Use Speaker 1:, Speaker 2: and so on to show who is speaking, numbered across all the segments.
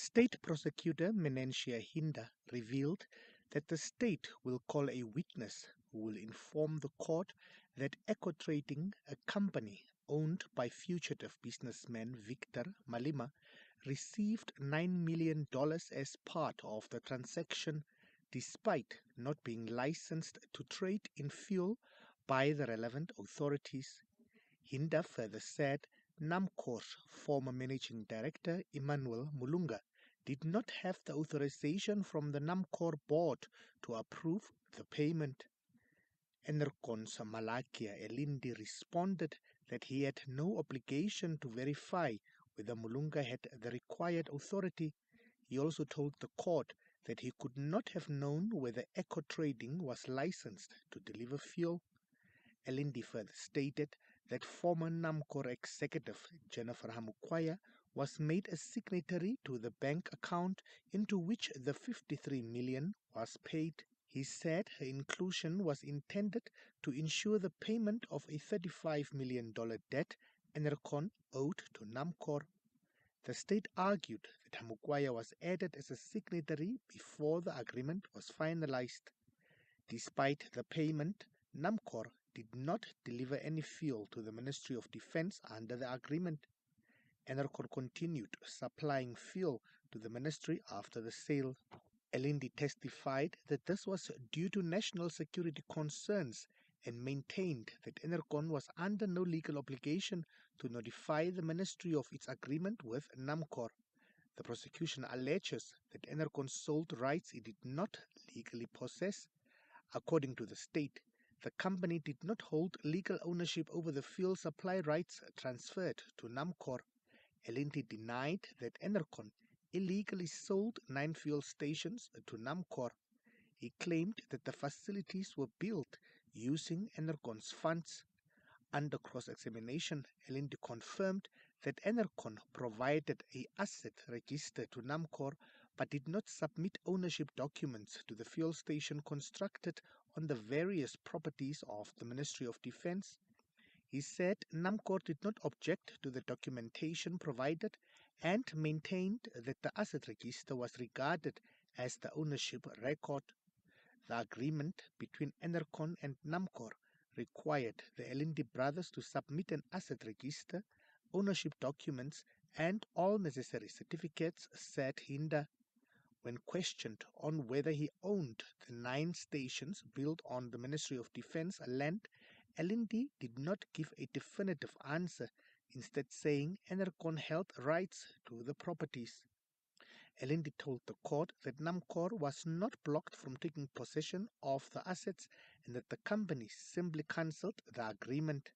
Speaker 1: State Prosecutor Menentia Hinda revealed that the state will call a witness who will inform the court that Ecotrading, a company owned by fugitive businessman Victor Malema, received $9 million as part of the transaction despite not being licensed to trade in fuel by the relevant authorities. Hinda further said NAMCOR's former managing director Emmanuel Mulunga did not have the authorization from the NAMCOR board to approve the payment. Enercon's Malakia Elindi responded that he had no obligation to verify whether Mulunga had the required authority. He also told the court that he could not have known whether Ecotrading was licensed to deliver fuel. Elindi further stated that former NAMCOR executive Jennifer Hamukwaya was made a signatory to the bank account into which the $53 million was paid. He said her inclusion was intended to ensure the payment of a $35 million debt Enercon owed to NAMCOR. The state argued that Hamukwaya was added as a signatory before the agreement was finalized. Despite the payment, NAMCOR did not deliver any fuel to the Ministry of Defense under the agreement. Enercon continued supplying fuel to the ministry after the sale. Elindi testified that this was due to national security concerns and maintained that Enercon was under no legal obligation to notify the ministry of its agreement with NAMCOR. The prosecution alleges that Enercon sold rights it did not legally possess. According to the state, the company did not hold legal ownership over the fuel supply rights transferred to NAMCOR. Elindi denied that Enercon illegally sold 9 fuel stations to NAMCOR. He claimed that the facilities were built using Enercon's funds. Under cross-examination, Elindi confirmed that Enercon provided an asset register to NAMCOR but did not submit ownership documents to the fuel station constructed on the various properties of the Ministry of Defense. He said NAMCOR did not object to the documentation provided and maintained that the asset register was regarded as the ownership record. The agreement between Enercon and NAMCOR required the Elindi brothers to submit an asset register, ownership documents, and all necessary certificates, said Hinda. When questioned on whether he owned the 9 stations built on the Ministry of Defense land, Elindi did not give a definitive answer, instead saying Enercon held rights to the properties. Elindi told the court that NAMCOR was not blocked from taking possession of the assets and that the company simply cancelled the agreement.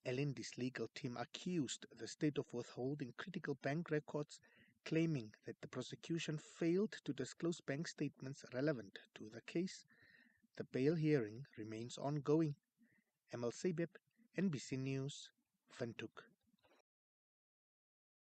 Speaker 1: Elindi's legal team accused the state of withholding critical bank records, claiming that the prosecution failed to disclose bank statements relevant to the case. The bail hearing remains ongoing. ML Sabeb, NBC News, Windhoek.